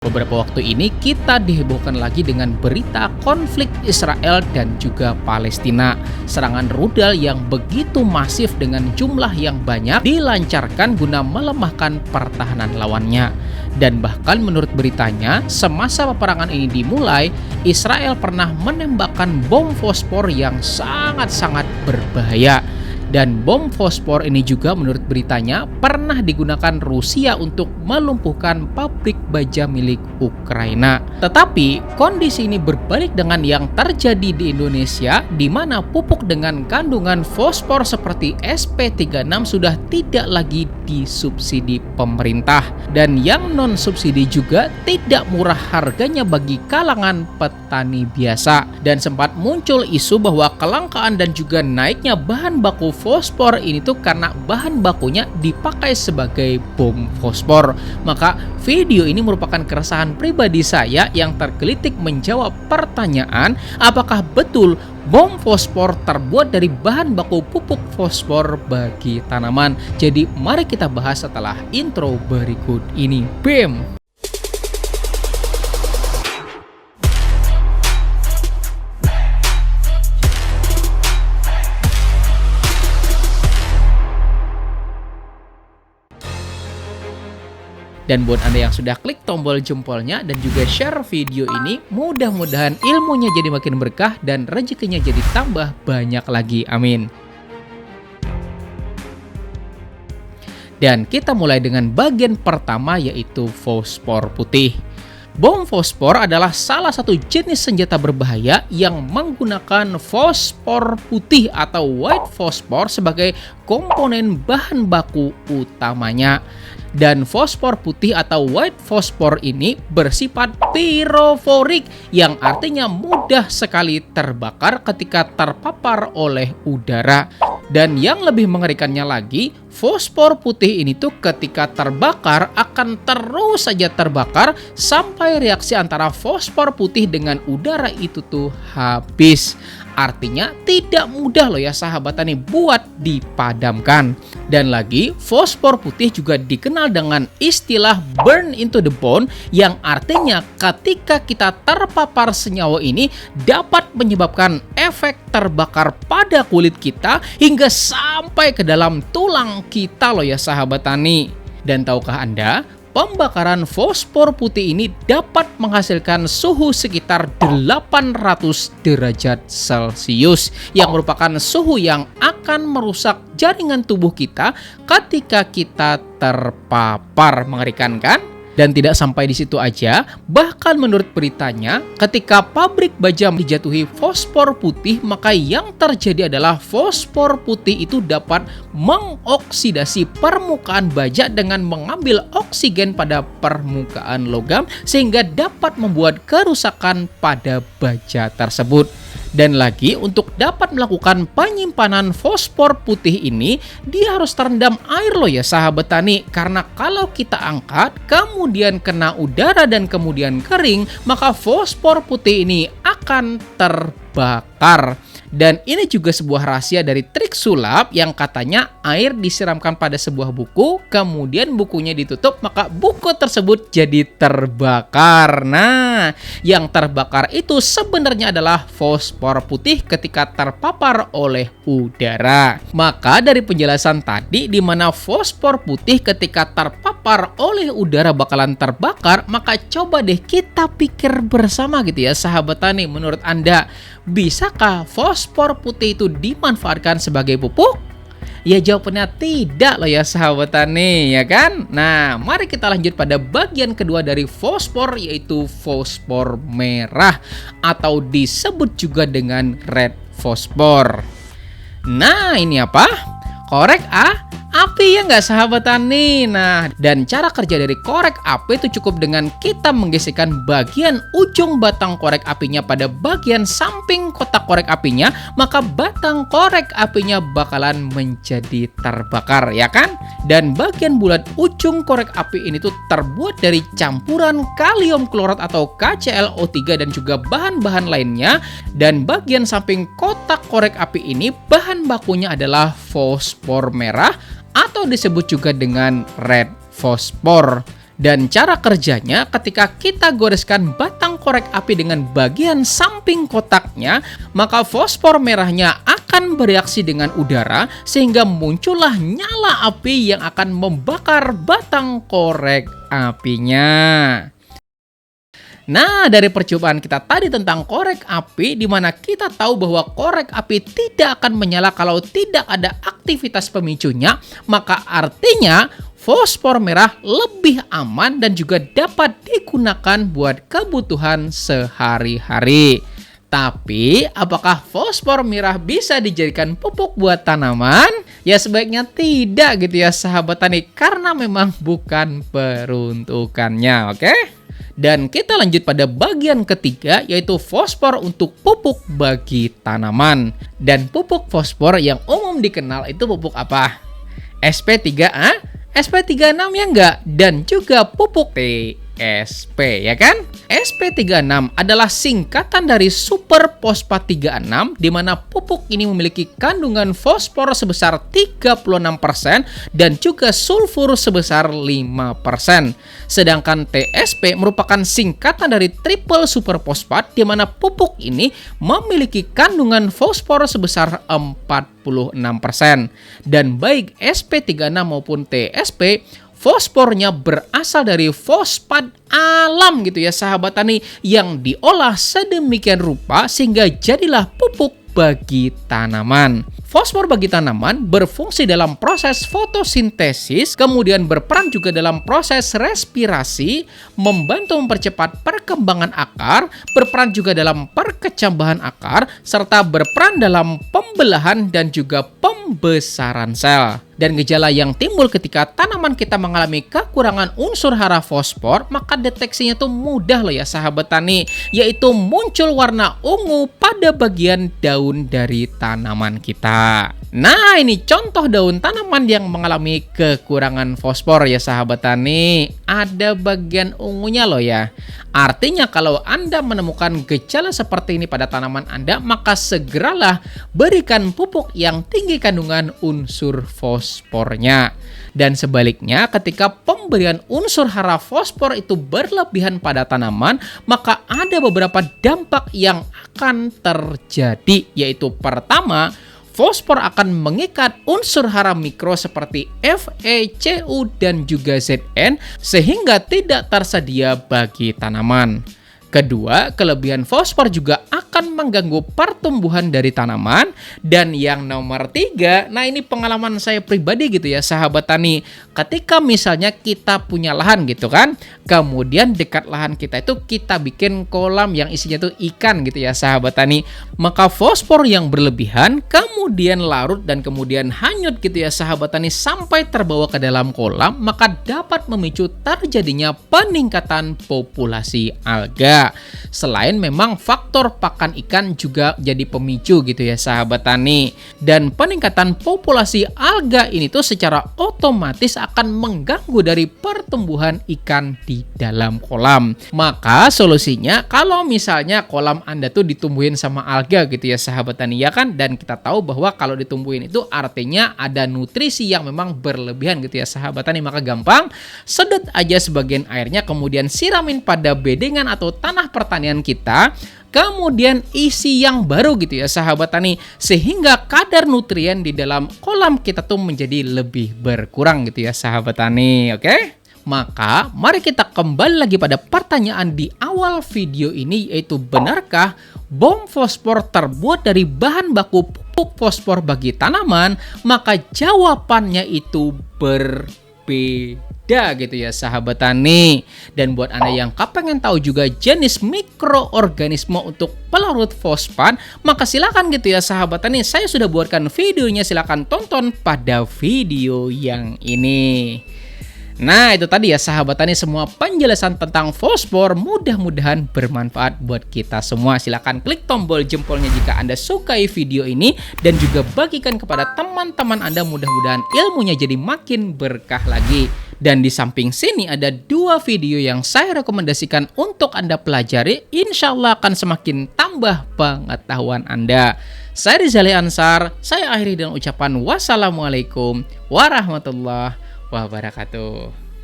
Beberapa waktu ini kita dihebohkan lagi dengan berita konflik Israel dan juga Palestina. Serangan rudal yang begitu masif dengan jumlah yang banyak dilancarkan guna melemahkan pertahanan lawannya. Dan bahkan menurut beritanya, semasa peperangan ini dimulai, Israel pernah menembakkan bom fosfor yang sangat-sangat berbahaya. Dan bom fosfor ini juga menurut beritanya pernah digunakan Rusia untuk melumpuhkan pabrik baja milik Ukraina. Tetapi kondisi ini berbalik dengan yang terjadi di Indonesia, di mana pupuk dengan kandungan fosfor seperti SP36 sudah tidak lagi disubsidi pemerintah. Dan yang non-subsidi juga tidak murah harganya bagi kalangan petani biasa. Dan sempat muncul isu bahwa kelangkaan dan juga naiknya bahan baku fosfor ini tuh karena bahan bakunya dipakai sebagai bom fosfor. Maka video ini merupakan keresahan pribadi saya yang tergelitik menjawab pertanyaan apakah betul bom fosfor terbuat dari bahan baku pupuk fosfor bagi tanaman. Jadi mari kita bahas setelah intro berikut ini. BEM. Dan buat Anda yang sudah klik tombol jempolnya dan juga share video ini, mudah-mudahan ilmunya jadi makin berkah dan rezekinya jadi tambah banyak lagi. Amin. Dan kita mulai dengan bagian pertama, yaitu fosfor putih. Bom fosfor adalah salah satu jenis senjata berbahaya yang menggunakan fosfor putih atau white phosphor sebagai komponen bahan baku utamanya. Dan fosfor putih atau white phosphor ini bersifat piroforik yang artinya mudah sekali terbakar ketika terpapar oleh udara. Dan yang lebih mengerikannya lagi, fosfor putih ini tuh ketika terbakar akan terus saja terbakar sampai reaksi antara fosfor putih dengan udara itu tuh habis. Artinya tidak mudah loh ya sahabat tani buat dipadamkan. Dan lagi fosfor putih juga dikenal dengan istilah burn into the bone, yang artinya ketika kita terpapar senyawa ini dapat menyebabkan efek terbakar pada kulit kita hingga sampai ke dalam tulang kita loh ya sahabat tani. Dan tahukah Anda, pembakaran fosfor putih ini dapat menghasilkan suhu sekitar 800 derajat Celcius yang merupakan suhu yang akan merusak jaringan tubuh kita ketika kita terpapar. Mengerikan kan? Dan tidak sampai di situ aja, bahkan menurut beritanya, ketika pabrik baja dijatuhi fosfor putih, maka yang terjadi adalah fosfor putih itu dapat mengoksidasi permukaan baja dengan mengambil oksigen pada permukaan logam sehingga dapat membuat kerusakan pada baja tersebut. Dan lagi untuk dapat melakukan penyimpanan fosfor putih ini, dia harus terendam air loh ya sahabat tani. Karena kalau kita angkat, kemudian kena udara dan kemudian kering, maka fosfor putih ini akan terbakar. Dan ini juga sebuah rahasia dari trik sulap yang katanya air disiramkan pada sebuah buku, kemudian bukunya ditutup, maka buku tersebut jadi terbakar. Nah, yang terbakar itu sebenarnya adalah fosfor putih ketika terpapar oleh udara. Maka dari penjelasan tadi di mana fosfor putih ketika terpapar oleh udara bakalan terbakar, maka coba deh kita pikir bersama gitu ya sahabat tani, menurut Anda bisakah fosfor putih itu dimanfaatkan sebagai pupuk? Ya jawabannya tidak loh ya sahabat tani, ya kan? Nah, mari kita lanjut pada bagian kedua dari fosfor, yaitu fosfor merah atau disebut juga dengan red phosphor. Nah, ini apa? Korek api ya nggak sahabat tani. Nah, dan cara kerja dari korek api itu cukup dengan kita menggesekkan bagian ujung batang korek apinya pada bagian samping kotak korek apinya, maka batang korek apinya bakalan menjadi terbakar, ya kan? Dan bagian bulat ujung korek api ini tuh terbuat dari campuran kalium klorat atau KClO3 dan juga bahan-bahan lainnya. Dan bagian samping kotak korek api ini bahan bakunya adalah fosfor merah atau disebut juga dengan red phosphor. Dan cara kerjanya ketika kita goreskan batang korek api dengan bagian samping kotaknya, maka fosfor merahnya akan bereaksi dengan udara sehingga muncullah nyala api yang akan membakar batang korek apinya. Nah, dari percobaan kita tadi tentang korek api, di mana kita tahu bahwa korek api tidak akan menyala kalau tidak ada aktivitas pemicunya, maka artinya fosfor merah lebih aman dan juga dapat digunakan buat kebutuhan sehari-hari. Tapi, apakah fosfor merah bisa dijadikan pupuk buat tanaman? Ya sebaiknya tidak gitu ya sahabat tani, karena memang bukan peruntukannya, oke? Dan kita lanjut pada bagian ketiga, yaitu fosfor untuk pupuk bagi tanaman. Dan pupuk fosfor yang umum dikenal itu pupuk apa? SP3A, SP36 ya enggak? Dan juga pupuk TSP ya kan? SP36 adalah singkatan dari super fosfat 36, di mana pupuk ini memiliki kandungan fosfor sebesar 36% dan juga sulfur sebesar 5%. Sedangkan TSP merupakan singkatan dari triple super fosfat, di mana pupuk ini memiliki kandungan fosfor sebesar 46%. Dan baik SP36 maupun TSP, fosfornya berasal dari fosfat alam gitu ya sahabat tani, yang diolah sedemikian rupa sehingga jadilah pupuk bagi tanaman. Fosfor bagi tanaman berfungsi dalam proses fotosintesis, kemudian berperan juga dalam proses respirasi, membantu mempercepat perkembangan akar, berperan juga dalam perkecambahan akar, serta berperan dalam pembelahan dan juga pembesaran sel. Dan gejala yang timbul ketika tanaman kita mengalami kekurangan unsur hara fosfor, maka deteksinya tuh mudah loh ya sahabat tani, yaitu muncul warna ungu pada bagian daun dari tanaman kita. Nah, ini contoh daun tanaman yang mengalami kekurangan fosfor ya sahabat tani. Ada bagian ungunya loh ya. Artinya kalau Anda menemukan gejala seperti ini pada tanaman Anda, maka segeralah berikan pupuk yang tinggi kandungan unsur fosfornya. Dan sebaliknya, ketika pemberian unsur hara fosfor itu berlebihan pada tanaman, maka ada beberapa dampak yang akan terjadi, yaitu pertama, fosfor akan mengikat unsur hara mikro seperti Fe, Cu, dan juga Zn sehingga tidak tersedia bagi tanaman. Kedua, kelebihan fosfor juga akan mengganggu pertumbuhan dari tanaman. Dan yang nomor tiga, nah ini pengalaman saya pribadi gitu ya sahabat tani. Ketika misalnya kita punya lahan gitu kan, kemudian dekat lahan kita itu kita bikin kolam yang isinya tuh ikan gitu ya sahabat tani. Maka fosfor yang berlebihan kemudian larut dan kemudian hanyut gitu ya sahabat tani sampai terbawa ke dalam kolam, maka dapat memicu terjadinya peningkatan populasi alga. Selain memang faktor pakan ikan juga jadi pemicu gitu ya sahabat tani. Dan peningkatan populasi alga ini tuh secara otomatis akan mengganggu dari pertumbuhan ikan di dalam kolam. Maka solusinya kalau misalnya kolam Anda tuh ditumbuhin sama alga gitu ya sahabat tani ya kan, dan kita tahu bahwa kalau ditumbuhin itu artinya ada nutrisi yang memang berlebihan gitu ya sahabat tani, maka gampang sedot aja sebagian airnya, kemudian siramin pada bedengan atau tanah pertanian kita, kemudian isi yang baru gitu ya sahabat tani, sehingga kadar nutrien di dalam kolam kita tuh menjadi lebih berkurang gitu ya sahabat tani. Oke? Maka mari kita kembali lagi pada pertanyaan di awal video ini, yaitu benarkah bom fosfor terbuat dari bahan baku pupuk fosfor bagi tanaman? Maka jawabannya itu berbeda gitu ya sahabat tani. Dan buat Anda yang kepengen tahu juga jenis mikroorganisme untuk pelarut fosfat, maka silakan gitu ya sahabat tani, saya sudah buatkan videonya, silakan tonton pada video yang ini. Nah itu tadi ya sahabat tani semua penjelasan tentang fosfor, mudah-mudahan bermanfaat buat kita semua. Silahkan klik tombol jempolnya jika Anda sukai video ini, dan juga bagikan kepada teman-teman Anda, mudah-mudahan ilmunya jadi makin berkah lagi. Dan di samping sini ada dua video yang saya rekomendasikan untuk Anda pelajari, insya Allah akan semakin tambah pengetahuan Anda. Saya Rizali Ansar, saya akhiri dengan ucapan wassalamualaikum warahmatullahi wabarakatuh.